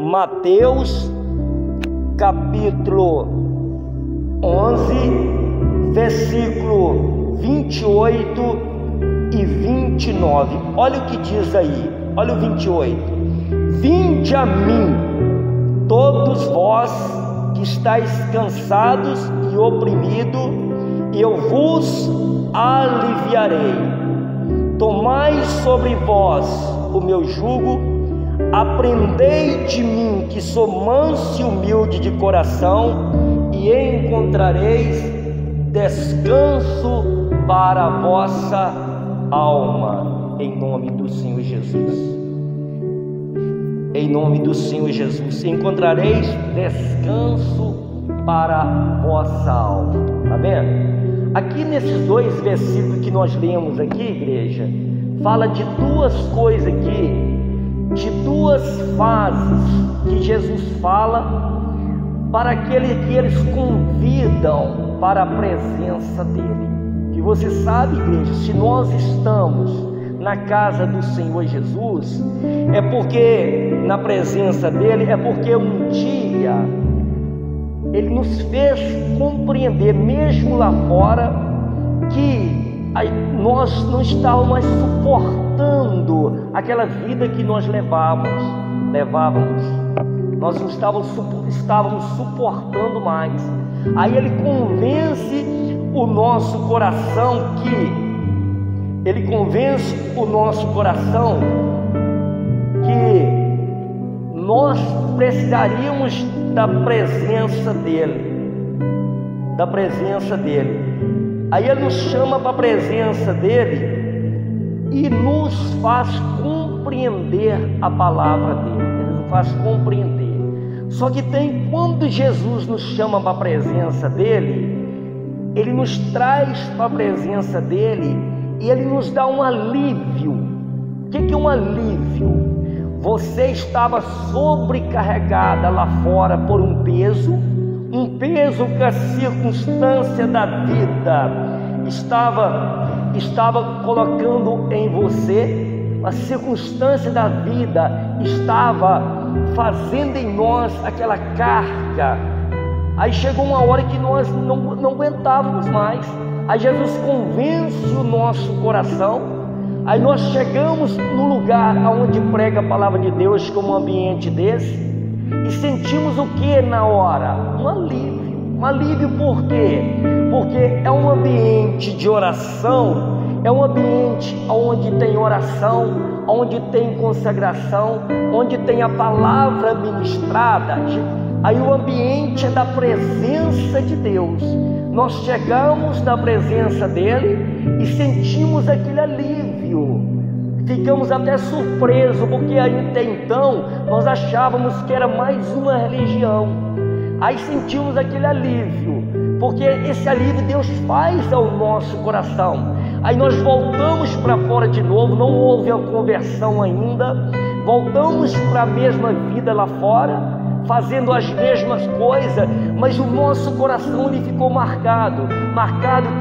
Mateus capítulo 11, versículo 28 e 29. Olha o que diz aí, olha o 28. Vinde a mim, todos vós que estáis cansados e oprimidos, e eu vos aliviarei. Tomai sobre vós o meu jugo, aprendei de mim, que sou manso e humilde de coração, e encontrareis descanso para a vossa alma, em nome do Senhor Jesus. Em nome do Senhor Jesus, encontrareis descanso para a vossa alma. Tá vendo? Aqui nesses dois versículos que nós lemos aqui, igreja, fala de duas coisas aqui, de duas fases que Jesus fala para aqueles que eles convidam para a presença dele. E você sabe, igreja, se nós estamos na casa do Senhor Jesus, é porque na presença dele, é porque um dia ele nos fez compreender, mesmo lá fora, que nós não estávamos mais suportando aquela vida que nós levávamos. Nós não estávamos suportando mais. Aí ele convence o nosso coração que nós precisaríamos da presença dele. Aí ele nos chama para a presença dele e nos faz compreender a palavra dele. Ele nos faz compreender. Só que quando Jesus nos chama para a presença dele, ele nos traz para a presença dele e ele nos dá um alívio. O que é um alívio? Você estava sobrecarregada lá fora por um peso que a circunstância da vida estava colocando em você. A circunstância da vida estava fazendo em nós aquela carga. Aí chegou uma hora que nós não aguentávamos mais. Aí Jesus convence o nosso coração. Aí nós chegamos no lugar onde prega a palavra de Deus, como um ambiente desse, e sentimos o que na hora? Um alívio. Um alívio por quê? Porque é um ambiente de oração, é um ambiente onde tem oração, onde tem consagração, onde tem a palavra ministrada. Aí o ambiente é da presença de Deus. Nós chegamos na presença dele e sentimos aquele alívio. Ficamos até surpresos, porque até então nós achávamos que era mais uma religião. Aí sentimos aquele alívio, porque esse alívio Deus faz ao nosso coração. Aí nós voltamos para fora de novo, não houve a conversão ainda, voltamos para a mesma vida lá fora, fazendo as mesmas coisas, mas o nosso coração ele ficou marcado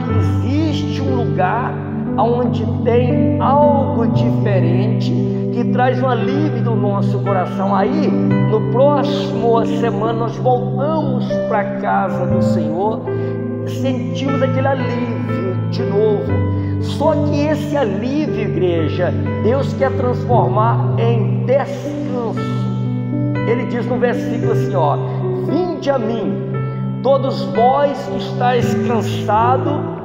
que existe um lugar onde tem algo diferente que traz um alívio do nosso coração. Aí, no próximo semana, nós voltamos para a casa do Senhor, sentimos aquele alívio de novo. Só que esse alívio, igreja, Deus quer transformar em descanso. Ele diz no versículo assim, ó: vinde a mim, todos vós que estáis cansados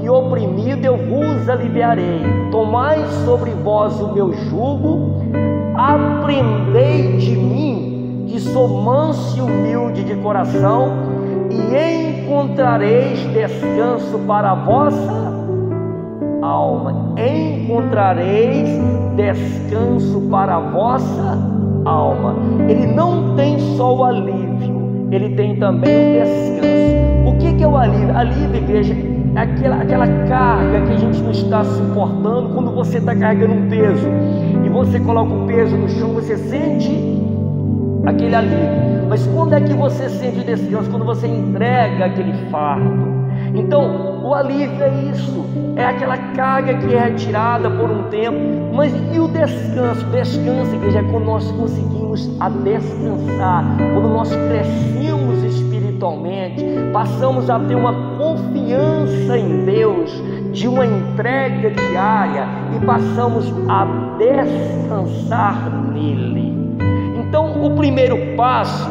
e oprimidos, eu vos aliviarei. Tomai sobre vós o meu jugo, aprendei de mim, que sou manso e humilde de coração, e encontrareis descanso para a vossa alma. Encontrareis descanso para a vossa alma. Ele não tem só o alívio, ele tem também o descanso. O que é o alívio? Alívio, igreja, é aquela carga que a gente não está suportando. Quando você está carregando um peso e você coloca o peso no chão, você sente aquele alívio. Mas quando é que você sente o descanso? Quando você entrega aquele fardo. Então, o alívio é isso, é aquela carga que é retirada por um tempo. Mas e o descanso? Descanso, igreja, é quando nós conseguimos a descansar, quando nós crescemos espiritualmente, passamos a ter uma confiança em Deus, de uma entrega diária, e passamos a descansar nele. Então, o primeiro passo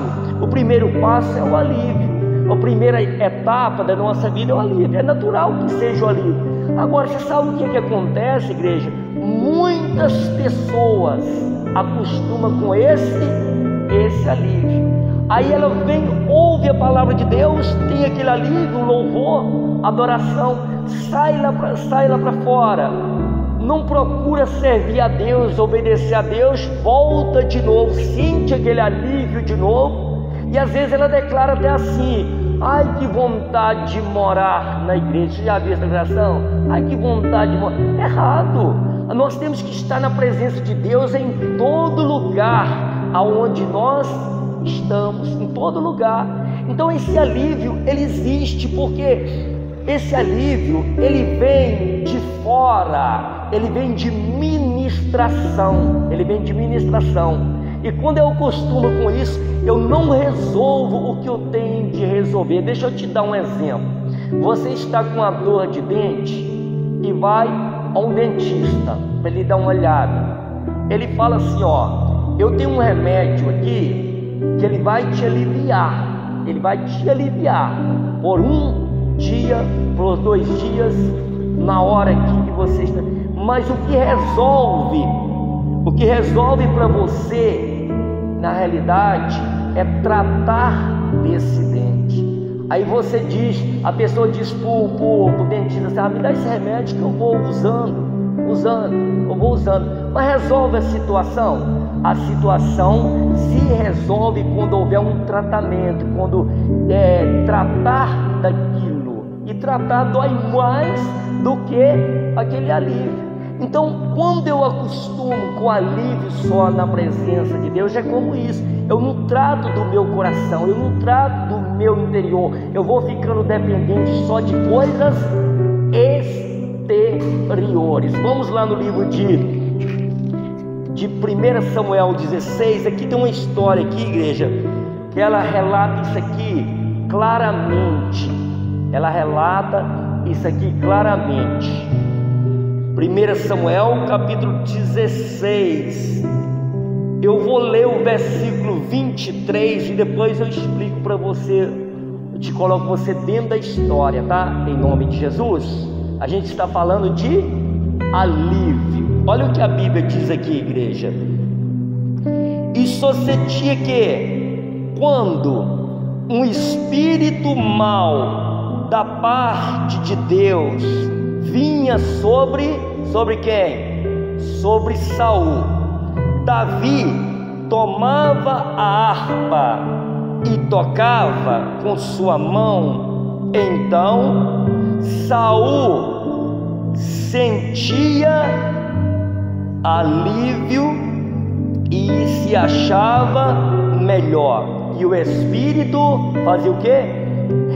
é o alívio. A primeira etapa da nossa vida é o alívio. É natural que seja o alívio. Agora, você sabe o que acontece, igreja? Muitas pessoas acostumam com esse alívio. Aí ela vem, ouve a palavra de Deus, tem aquele alívio, louvor, adoração, sai lá para fora, não procura servir a Deus, obedecer a Deus, volta de novo, sente aquele alívio de novo. E às vezes ela declara até assim: ai, que vontade de morar na igreja. Você já viu essa declaração? Ai, que vontade de morar. Errado. Nós temos que estar na presença de Deus em todo lugar aonde nós estamos, em todo lugar. Então esse alívio, ele existe, porque esse alívio, ele vem de fora, ele vem de ministração, E quando eu costumo com isso, eu não resolvo o que eu tenho de resolver. Deixa eu te dar um exemplo. Você está com uma dor de dente e vai a um dentista para ele dar uma olhada. Ele fala assim: ó, eu tenho um remédio aqui que ele vai te aliviar. Ele vai te aliviar por um dia, por 2 dias, na hora que você está. Mas o que resolve para você, na realidade, é tratar desse dente. Aí você diz, a pessoa diz pro dentista assim: me dá esse remédio que eu vou usando. Mas resolve a situação? A situação se resolve quando houver um tratamento, quando tratar daquilo. E tratar dói mais do que aquele alívio. Então, quando eu acostumo com alívio só na presença de Deus, é como isso. Eu não trato do meu coração, eu não trato do meu interior. Eu vou ficando dependente só de coisas exteriores. Vamos lá no livro de 1 Samuel 16. Aqui tem uma história aqui, igreja, que ela relata isso aqui claramente. 1 Samuel capítulo 16. Eu vou ler o versículo 23 e depois eu explico para você, eu te coloco você dentro da história, tá? Em nome de Jesus. A gente está falando de alívio. Olha o que a Bíblia diz aqui, igreja. E sucedia que, quando um espírito mau da parte de Deus vinha sobre quem? Sobre Saul, Davi tomava a harpa e tocava com sua mão. Então Saul sentia alívio e se achava melhor. E o espírito fazia o quê?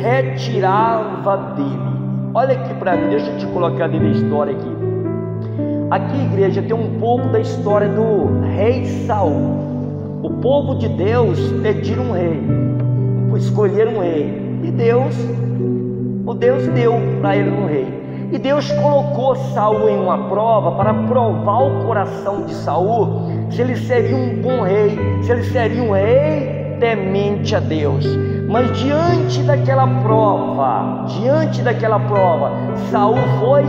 Retirava dele. Olha aqui para mim, deixa eu te colocar dentro da história aqui. Aqui, igreja, tem um pouco da história do rei Saul. O povo de Deus pediram um rei, escolheram um rei, e Deus deu para ele um rei. E Deus colocou Saul em uma prova para provar o coração de Saul, se ele seria um bom rei, se ele seria um rei temente a Deus. Mas diante daquela prova, Saul foi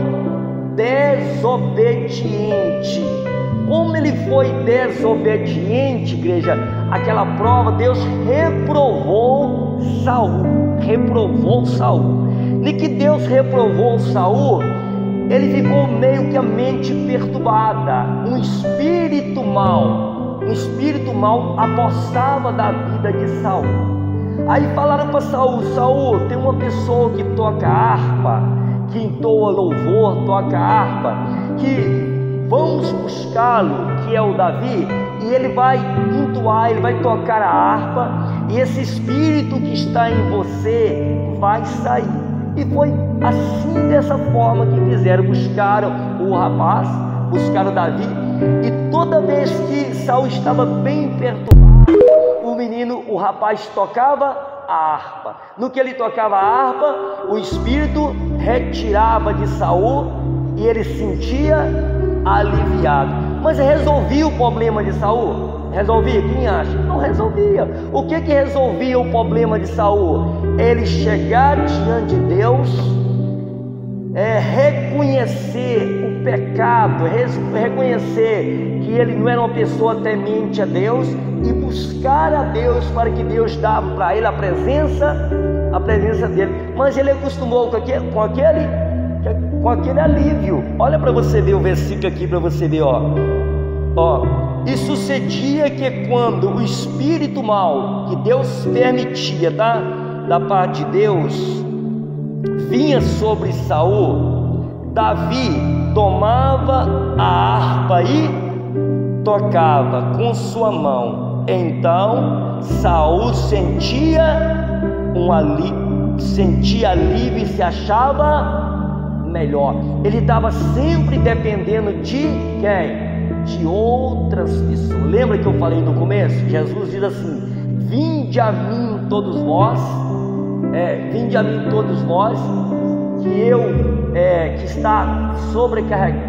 desobediente. Como ele foi desobediente, igreja, aquela prova, Deus reprovou Saul. E que Deus reprovou Saul, ele ficou meio que a mente perturbada. Um espírito mau apossava da vida de Saul. Aí falaram para Saul: Saul, tem uma pessoa que toca harpa, que entoa louvor, toca harpa, que vamos buscá-lo, que é o Davi, e ele vai entoar, ele vai tocar a harpa, e esse espírito que está em você vai sair. E foi assim, dessa forma que fizeram. Buscaram o rapaz, buscaram Davi, e toda vez que Saul estava bem perturbado, o rapaz tocava a harpa. No que ele tocava a harpa, o espírito retirava de Saul e ele se sentia aliviado. Mas resolvia o problema de Saul? Resolvia? Quem acha? Não resolvia. O que resolvia o problema de Saul? Ele chegar diante de Deus, reconhecer o pecado, reconhecer que ele não era uma pessoa temente a Deus, e buscar a Deus, para que Deus dava para ele a presença dele. Mas ele acostumou com aquele alívio. Olha para você ver o versículo aqui, para você ver, e sucedia que quando o espírito mau que Deus permitia, da parte de Deus, vinha sobre Saul, Davi tomava a harpa e tocava com sua mão. Então Saul sentia alívio e se achava melhor. Ele estava sempre dependendo de quem? De outras pessoas. Lembra que eu falei no começo? Jesus diz assim: vinde a mim todos vós, que eu que está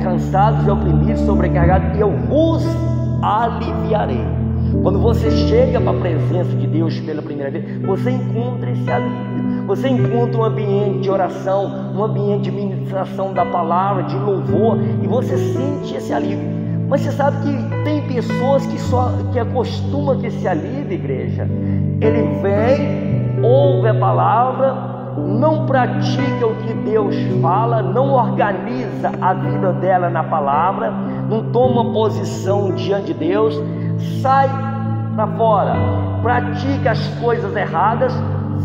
cansados e oprimidos, sobrecarregados, e eu vos aliviarei. Quando você chega para a presença de Deus pela primeira vez, você encontra esse alívio. Você encontra um ambiente de oração, um ambiente de ministração da palavra, de louvor, e você sente esse alívio. Mas você sabe que tem pessoas que acostumam com esse alívio, igreja. Ele vem, ouve a palavra, não pratica o que Deus fala, não organiza a vida dela na palavra, não toma posição diante de Deus, sai para fora, pratica as coisas erradas,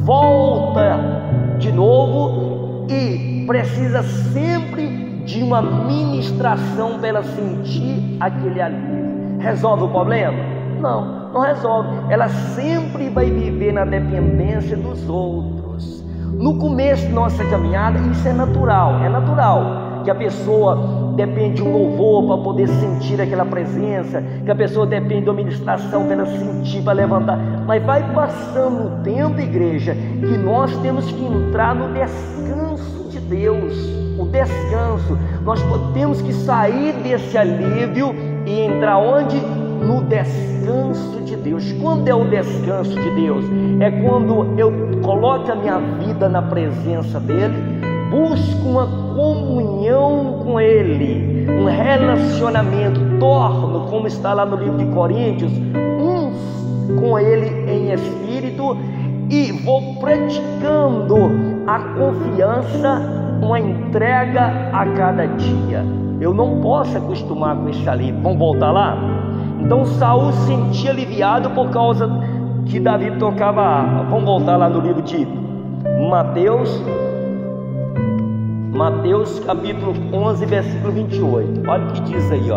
volta de novo e precisa sempre de uma ministração para ela sentir aquele alívio. Resolve o problema? Não resolve. Ela sempre vai viver na dependência dos outros. No começo da nossa caminhada, isso é natural que a pessoa depende de um louvor para poder sentir aquela presença, que a pessoa depende de uma ministração para ela sentir, para levantar. Mas vai passando o tempo, igreja, que nós temos que entrar no descanso de Deus. O descanso, nós temos que sair desse alívio e entrar onde? No descanso de Deus. Quando é o descanso de Deus? É quando eu coloco a minha vida na presença dele, busco uma comunhão com ele, um relacionamento, torno, como está lá no livro de Coríntios, uns com ele em espírito, e vou praticando a confiança, uma entrega a cada dia. Eu não posso acostumar com esse alívio. Vamos voltar lá? Então Saul se sentia aliviado por causa que Davi tocava a harpa. Vamos voltar lá no livro de Mateus capítulo 11, versículo 28. Olha o que diz aí,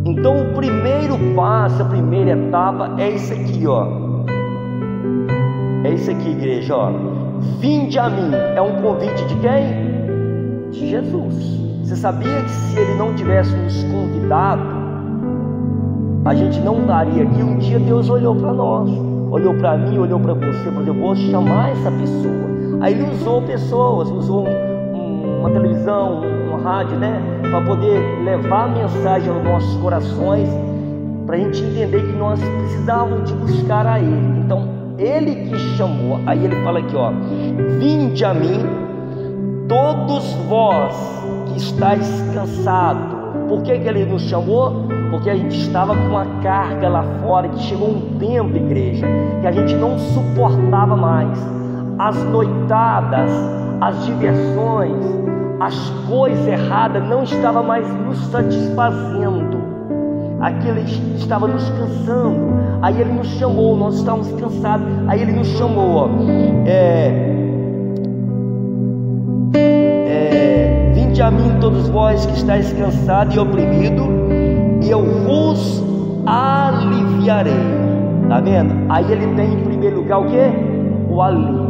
Então o primeiro passo, a primeira etapa é isso aqui, É isso aqui, igreja, Vinde a mim. É um convite de quem? De Jesus. Você sabia que se ele não tivesse nos convidado, a gente não estaria aqui? Um dia Deus olhou para nós, olhou para mim, olhou para você, falou: eu vou chamar essa pessoa. Aí ele usou pessoas, usou uma televisão, uma rádio, para poder levar a mensagem aos nossos corações, para a gente entender que nós precisávamos de buscar a ele. Então ele que chamou. Aí ele fala aqui, vinde a mim todos vós que estáis cansados. Por que ele nos chamou? Porque a gente estava com uma carga lá fora, que chegou um tempo, igreja, que a gente não suportava mais. As noitadas, as diversões, as coisas erradas não estavam mais nos satisfazendo. Aquilo estava nos cansando. Aí ele nos chamou, nós estávamos cansados. Aí ele nos chamou, vinde a mim todos vós que estáis cansados e oprimidos, e eu vos aliviarei. Tá vendo? Aí ele tem em primeiro lugar o quê? O alívio.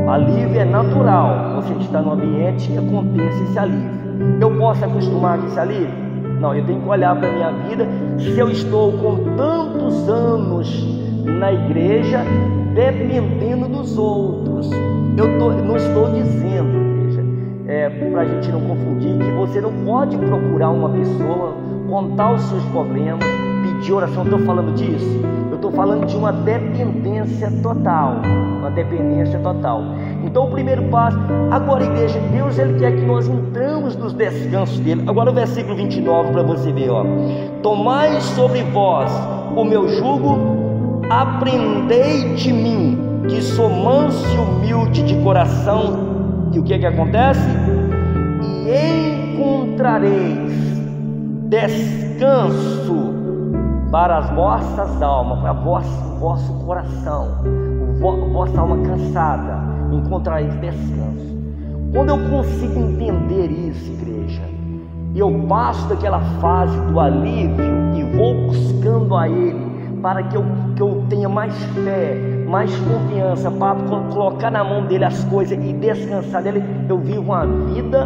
Alívio é natural, você está no ambiente que aconteça esse alívio. Eu posso acostumar com esse alívio? Não, eu tenho que olhar para a minha vida. Se eu estou com tantos anos na igreja, dependendo dos outros, não estou dizendo, para a gente não confundir, que você não pode procurar uma pessoa, contar os seus problemas, pedir oração. Não estou falando disso. Eu estou falando de uma dependência total. Uma dependência total. Então o primeiro passo, agora igreja, Deus ele quer que nós entramos nos descansos dele. Agora o versículo 29 para você ver, ó. Tomai sobre vós o meu jugo, aprendei de mim, que sou manso e humilde de coração. E o que acontece? E encontrareis descanso para as vossas almas, para vosso coração, vossa alma cansada, encontrareis descanso. Quando eu consigo entender isso, igreja, e eu passo daquela fase do alívio e vou buscando a Ele, para que eu tenha mais fé, mais confiança, para colocar na mão dele as coisas e descansar dele, eu vivo uma vida,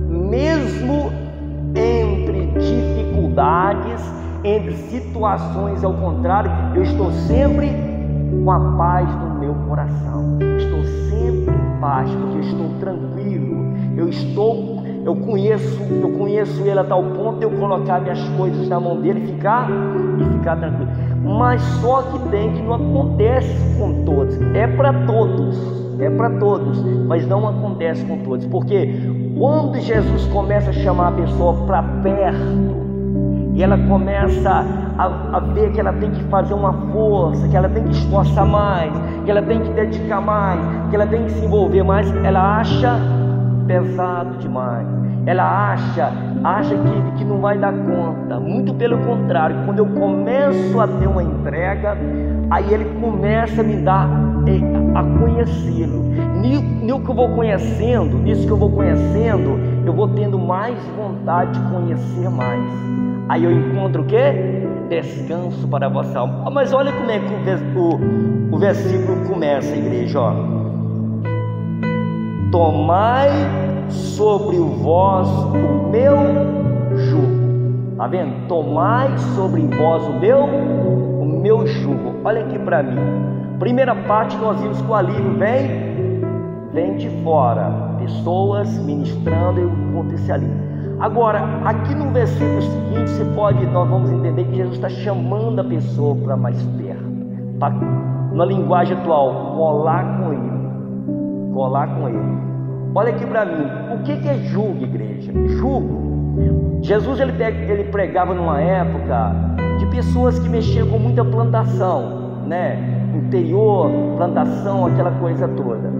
mesmo entre dificuldades, entre situações ao contrário, eu estou sempre com a paz no meu coração, estou sempre em paz, porque eu estou tranquilo, eu conheço ele a tal ponto de eu colocar minhas coisas na mão dele e ficar tranquilo. Mas só que não acontece com todos, é para todos, mas não acontece com todos, porque quando Jesus começa a chamar a pessoa para perto, e ela começa a ver que ela tem que fazer uma força, que ela tem que esforçar mais, que ela tem que dedicar mais, que ela tem que se envolver mais, ela acha pesado demais, ela acha que não vai dar conta. Muito pelo contrário, quando eu começo a ter uma entrega, aí ele começa a me dar a conhecê-lo. Nisso que eu vou conhecendo, eu vou tendo mais vontade de conhecer mais. Aí eu encontro o quê? Descanso para a vossa alma. Mas olha como é que o versículo começa, igreja, ó. Tomai sobre vós o meu jugo. Tá vendo? Tomai sobre vós o meu jugo. Olha aqui para mim. Primeira parte nós vimos que o alívio vem de fora. Pessoas ministrando e acontecer alívio. Agora, aqui no versículo seguinte, nós vamos entender que Jesus está chamando a pessoa para mais perto. Na linguagem atual, colar com ele. Olha aqui para mim, o que é jugo, igreja? Jugo, Jesus ele pregava numa época de pessoas que mexiam com muita plantação, né? Interior, plantação, aquela coisa toda.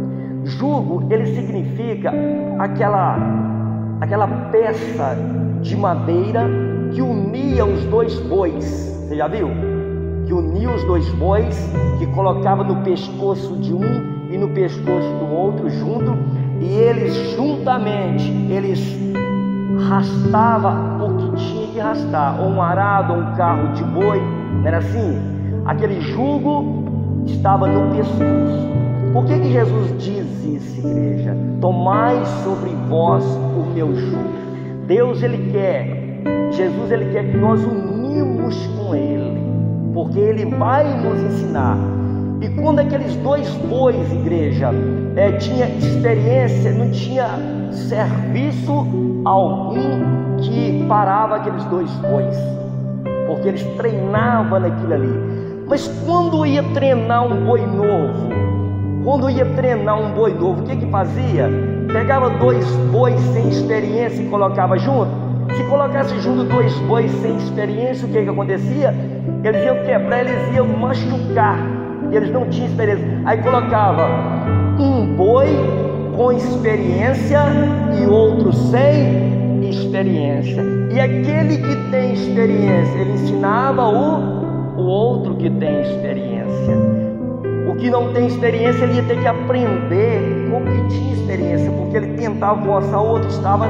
Jugo, ele significa aquela peça de madeira que unia os dois bois. Você já viu? Que unia os dois bois, que colocava no pescoço de um e no pescoço do outro junto, e eles juntamente, rastavam o que tinha que rastar, ou um arado, ou um carro de boi, não era assim? Aquele jugo estava no pescoço. Por que Jesus diz isso, igreja? Tomai sobre vós o meu jugo. Jesus ele quer que nós unimos com Ele, porque Ele vai nos ensinar. E quando aqueles dois bois, igreja, tinha experiência, não tinha serviço algum que parava aqueles dois bois, porque eles treinavam naquilo ali. Mas quando ia treinar um boi novo, o que fazia? Pegava dois bois sem experiência e colocava junto. Se colocasse junto dois bois sem experiência, o que acontecia? Eles iam quebrar, eles iam machucar, eles não tinham experiência. Aí colocava um boi com experiência e outro sem experiência. E aquele que tem experiência, ele ensinava o outro que tem experiência. O que não tem experiência, ele ia ter que aprender com o que tinha experiência, porque ele tentava forçar o outro, estava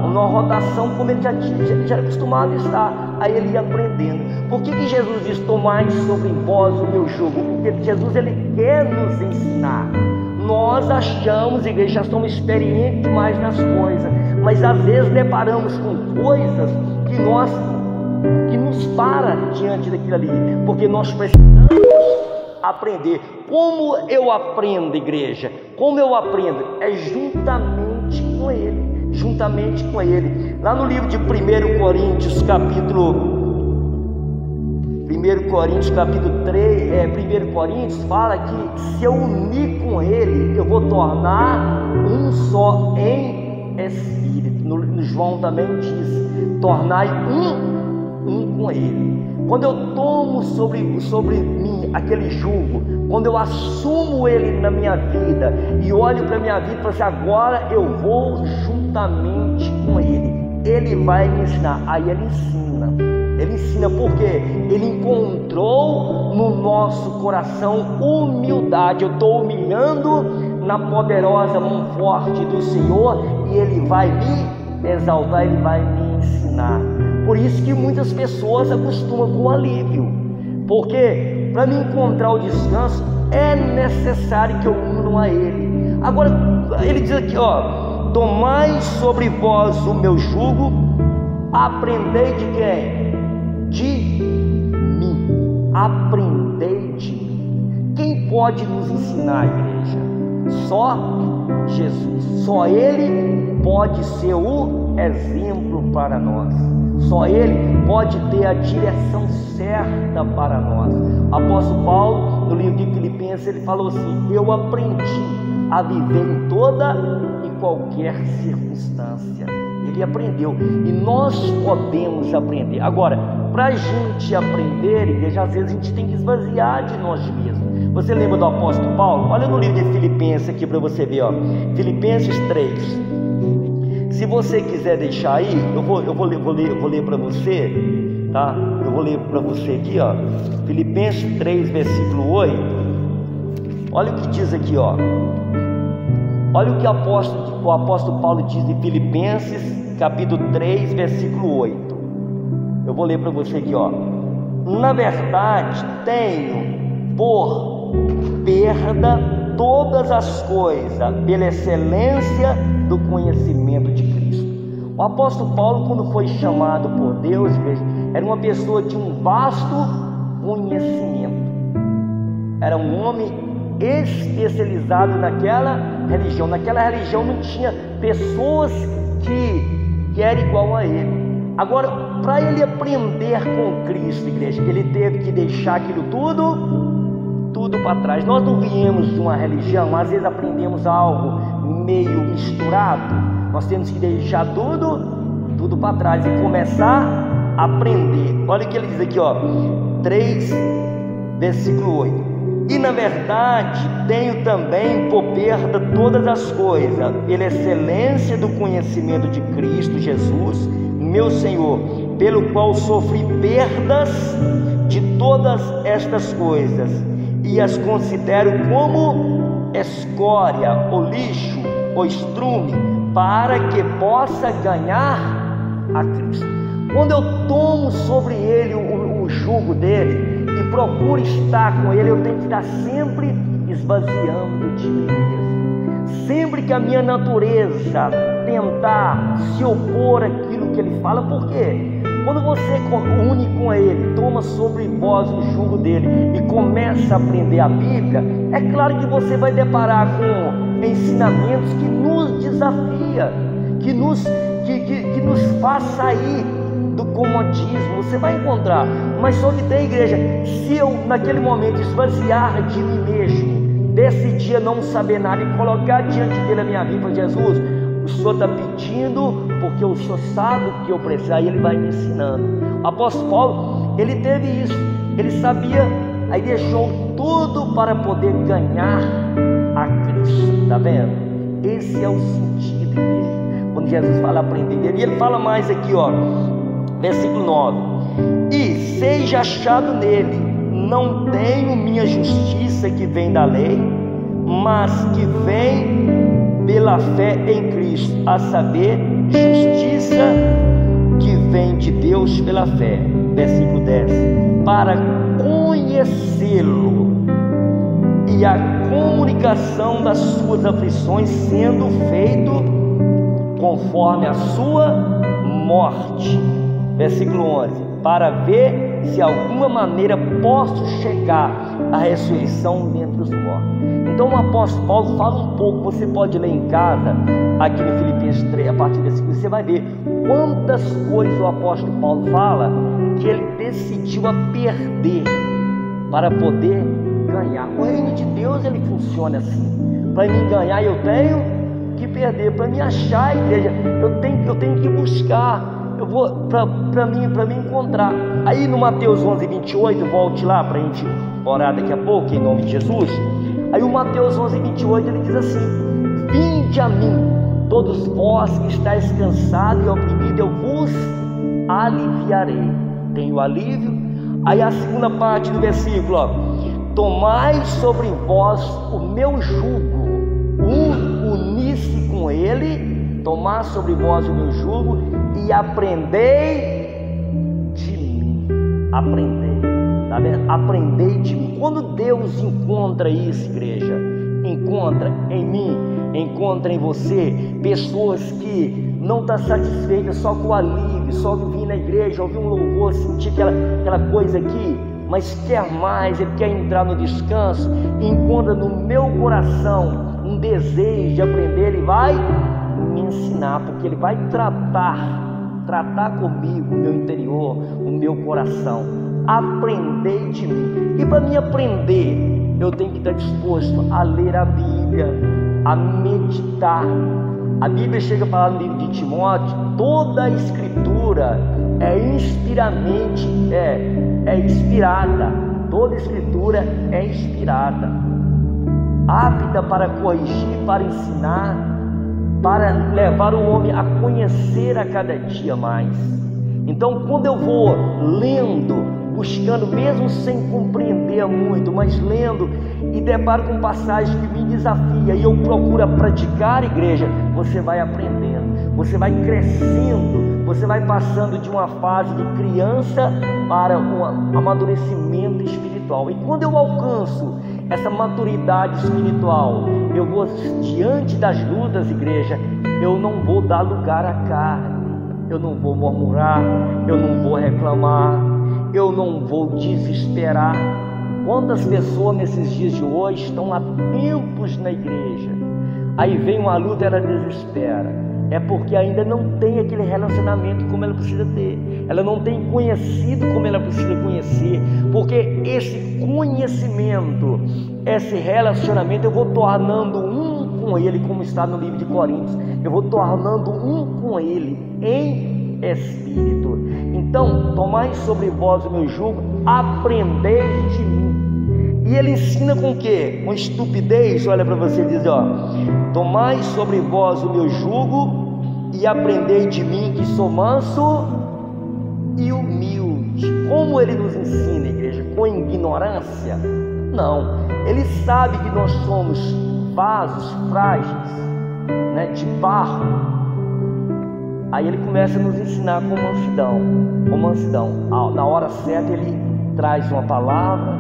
numa rotação como ele já era acostumado a estar. aí ele ia aprendendo. Por que Jesus diz: tomai sobre vós o meu jugo? Porque Jesus, ele quer nos ensinar. Nós achamos, igreja, já somos experientes demais nas coisas, mas às vezes deparamos com coisas que nos para diante daquilo ali, porque nós precisamos aprender. Como eu aprendo, igreja? Como eu aprendo? É juntamente com Ele, juntamente com Ele. Lá no livro de 1 Coríntios capítulo 3, 1 Coríntios fala que se eu unir com Ele, eu vou tornar um só em espírito. No João também diz: tornai um com Ele. Quando eu tomo sobre mim aquele jugo, quando eu assumo ele na minha vida e olho para a minha vida e falo assim: agora eu vou juntamente com Ele, Ele vai me ensinar. Aí Ele ensina. Ele ensina porque Ele encontrou no nosso coração humildade. Eu estou humilhando na poderosa mão forte do Senhor e Ele vai me exaltar, Ele vai me ensinar. Por isso que muitas pessoas acostumam com alívio, porque para me encontrar o descanso é necessário que eu uno a Ele. Agora Ele diz aqui, ó: tomai sobre vós o meu jugo, aprendei de quem? De mim. Aprendei de mim. Quem pode nos ensinar, igreja? Só Jesus. Só Ele pode ser o exemplo para nós. Só Ele pode ter a direção certa para nós. O apóstolo Paulo, no livro de Filipenses, ele falou assim: eu aprendi a viver em toda e qualquer circunstância. Ele aprendeu e nós podemos aprender. Agora, para a gente aprender, igreja, às vezes a gente tem que esvaziar de nós mesmos. Você lembra do apóstolo Paulo? Olha no livro de Filipenses aqui para você ver, ó. Filipenses 3. Se você quiser deixar aí, eu vou ler para você, tá? Eu vou ler para você aqui, ó. Filipenses 3, versículo 8. Olha o que diz aqui, ó. Olha o que o apóstolo Paulo diz em Filipenses, capítulo 3, versículo 8. Eu vou ler para você aqui, ó. Na verdade, tenho por perda todas as coisas pela excelência do conhecimento de Cristo. O apóstolo Paulo, quando foi chamado por Deus, era uma pessoa de um vasto conhecimento. Era um homem especializado naquela religião. Naquela religião não tinha pessoas que eram igual a ele. Agora, para ele aprender com Cristo, igreja, ele teve que deixar aquilo tudo para trás. Nós não viemos de uma religião, às vezes aprendemos algo meio misturado. Nós temos que deixar tudo para trás e começar a aprender. Olha o que ele diz aqui, ó, 3, versículo 8. E na verdade tenho também por perda todas as coisas pela excelência do conhecimento de Cristo Jesus, meu Senhor, pelo qual sofri perdas de todas estas coisas e as considero como escória, ou lixo, ou estrume, para que possa ganhar a Cristo. Quando eu tomo sobre Ele o jugo dele e procuro estar com Ele, eu tenho que estar sempre esvaziando de mim mesmo. Sempre que a minha natureza tentar se opor àquilo que Ele fala, por quê? Quando você une com Ele, toma sobre vós o jugo dele e começa a aprender a Bíblia, é claro que você vai deparar com ensinamentos que nos desafia, que nos faz sair do comodismo. Você vai encontrar, mas só que tem, igreja, se eu naquele momento esvaziar de mim mesmo, decidir não saber nada e colocar diante dele a minha vida, para Jesus, o Senhor está pedindo porque o Senhor sabe o que eu preciso, aí Ele vai me ensinando. O apóstolo Paulo, ele teve isso, ele sabia, aí deixou tudo para poder ganhar a Cristo, está vendo? Esse é o sentido dele, quando Jesus fala aprender dele. E ele fala mais aqui, ó, versículo 9: e seja achado nele, não tenho minha justiça que vem da lei, mas que vem pela fé em Cristo, a saber, justiça que vem de Deus pela fé, versículo 10, para conhecê-lo e a comunicação das suas aflições sendo feito conforme a sua morte. Versículo 11, para ver se de alguma maneira posso chegar à ressurreição dentre os mortos. Então o apóstolo Paulo fala um pouco, você pode ler em casa, aqui no Filipenses 3, a partir desse versículo, você vai ver quantas coisas o apóstolo Paulo fala que ele decidiu a perder para poder ganhar. O reino de Deus, ele funciona assim. Para mim ganhar, eu tenho que perder. Para me achar, igreja, eu tenho que buscar. Eu vou para mim encontrar. Aí no Mateus 11:28, volte lá para a gente orar daqui a pouco em nome de Jesus. Aí o Mateus 11:28 ele diz assim: vinde a mim, todos vós que estáis cansados e oprimidos, eu vos aliviarei. Tem o alívio. Aí a segunda parte do versículo, ó, tomai sobre vós o meu jugo, unisse com ele, tomar sobre vós o meu jugo e aprendei de mim. Aprendei, tá vendo? Aprendei de mim. Quando Deus encontra isso, igreja, encontra em mim, encontra em você pessoas que não estão satisfeitas só com o alívio, só vir na igreja, ouvir um louvor, sentir aquela coisa aqui, mas quer mais, ele quer entrar no descanso, encontra no meu coração um desejo de aprender, ele vai me ensinar, porque ele vai tratar comigo, o meu interior, o meu coração. Aprender de mim. E para mim aprender, eu tenho que estar disposto a ler a Bíblia, a meditar. A Bíblia chega a falar no livro de Timóteo, toda a escritura é inspirada. Toda escritura é inspirada, apta para corrigir, para ensinar, para levar o homem a conhecer a cada dia mais. Então, quando eu vou lendo, buscando, mesmo sem compreender muito, mas lendo e deparo com passagens que me desafia e eu procuro praticar, igreja, você vai aprendendo, você vai crescendo, você vai passando de uma fase de criança para um amadurecimento espiritual. E quando eu alcanço essa maturidade espiritual, eu vou diante das lutas, igreja, eu não vou dar lugar à carne, eu não vou murmurar, eu não vou reclamar, eu não vou desesperar. Quantas pessoas nesses dias de hoje estão há tempos na igreja, aí vem uma luta, ela desespera. É porque ainda não tem aquele relacionamento como ela precisa ter, ela não tem conhecido como ela precisa conhecer, porque esse conhecimento, esse relacionamento, eu vou tornando um com ele, como está no livro de Coríntios, eu vou tornando um com ele em espírito. Então, tomai sobre vós o meu jugo, aprendei de mim. E ele ensina com o quê? Com estupidez. Olha para você, diz, ó, tomai sobre vós o meu jugo e aprendei de mim, que sou manso e humilde. Como ele nos ensina, igreja? Com ignorância? Não, ele sabe que nós somos vasos frágeis, né, de barro. Aí ele começa a nos ensinar com mansidão, na hora certa ele traz uma palavra,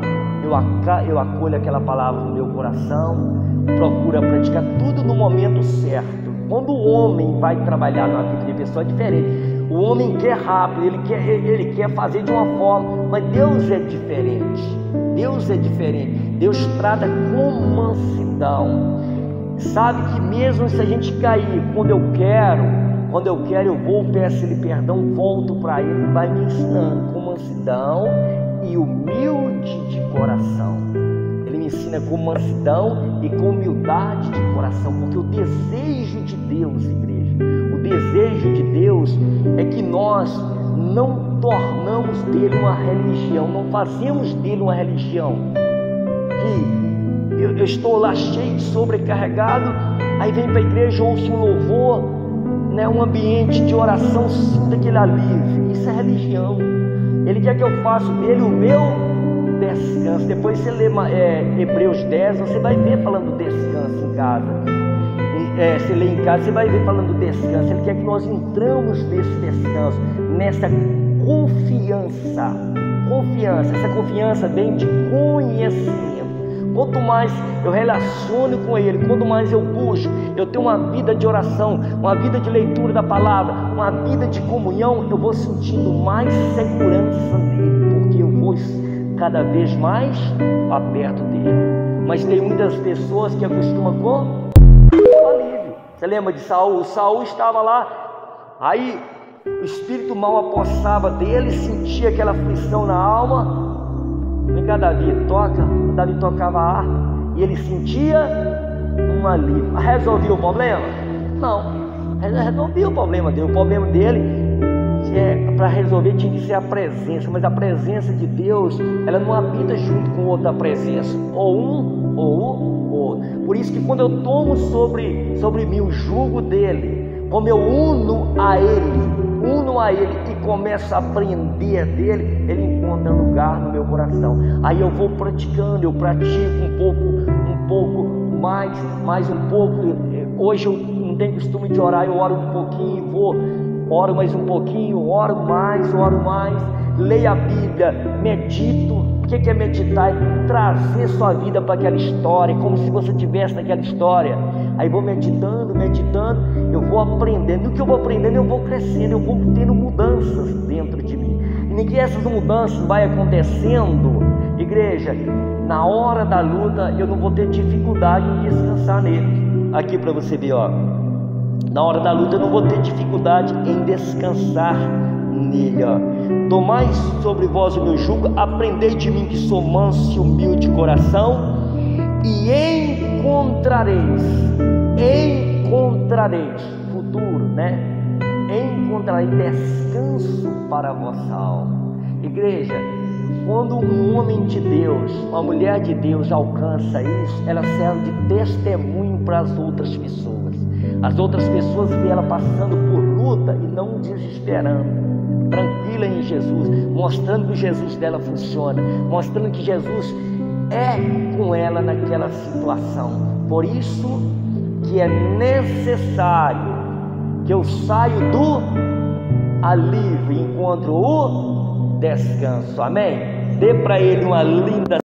eu acolho aquela palavra no meu coração, procuro praticar tudo no momento certo. Quando o homem vai trabalhar na vida de pessoa é diferente. O homem quer rápido, ele quer fazer de uma forma, mas Deus é diferente. Deus trata com mansidão. Sabe que mesmo se a gente cair, quando eu quero, eu vou, peço ele perdão, volto para ele, vai me ensinando com mansidão e humilde de coração. Ele me ensina com mansidão e com humildade de coração, porque o desejo de Deus, igreja, o desejo de Deus é que nós não tornamos dele uma religião, não fazemos dele uma religião, que eu estou lá cheio, sobrecarregado, aí vem para a igreja, ouço um louvor, né, um ambiente de oração, sinto aquele alívio. Isso é religião. Ele quer que eu faça dele o meu descanso. Depois você lê Hebreus 10, você vai ver falando descanso em casa. você lê em casa, você vai ver falando do descanso. Ele quer que nós entramos nesse descanso, nessa confiança. Essa confiança vem de conhecimento. Quanto mais eu relaciono com Ele, quanto mais eu busco, eu tenho uma vida de oração, uma vida de leitura da palavra, uma vida de comunhão, eu vou sentindo mais segurança nele, porque eu vou cada vez mais para perto dele. Mas tem muitas pessoas que acostumam com o alívio. Você lembra de Saul? Saul estava lá, aí o espírito mal apossava dele, sentia aquela aflição na alma. Vem cá, Davi, toca. Davi tocava a harpa e ele sentia um alívio. Resolvia o problema? Não, resolvia o problema dele. O problema dele, para resolver, tinha que ser a presença. Mas a presença de Deus, ela não habita junto com outra presença, ou um ou o outro. Por isso que quando eu tomo sobre mim o jugo dele, como eu uno a ele e começo a aprender dele, ele encontra lugar no meu coração. Aí eu vou praticando, eu pratico um pouco mais um pouco. Hoje eu não tenho costume de orar, eu oro um pouquinho, oro mais um pouquinho, oro mais, leio a Bíblia, medito. O que é meditar? É trazer sua vida para aquela história, como se você estivesse naquela história. Aí vou meditando, eu vou aprendendo. Do que eu vou aprendendo, eu vou crescendo, eu vou tendo mudanças dentro de mim. E que essas mudanças vai acontecendo, igreja, na hora da luta eu não vou ter dificuldade em descansar nele. Aqui para você ver, ó. Na hora da luta eu não vou ter dificuldade em descansar nele, ó. Tomai sobre vós o meu jugo, aprendei de mim que sou manso e humilde de coração, e encontrareis, futuro, né? Encontrareis descanso para a vossa alma. Igreja, quando um homem de Deus, uma mulher de Deus alcança isso, ela serve de testemunho para as outras pessoas. As outras pessoas veem ela passando por luta e não desesperando, tranquila em Jesus, mostrando que o Jesus dela funciona, mostrando que Jesus é com ela naquela situação. Por isso que é necessário que eu saio do alívio e encontro o descanso. Amém? Dê para ele uma linda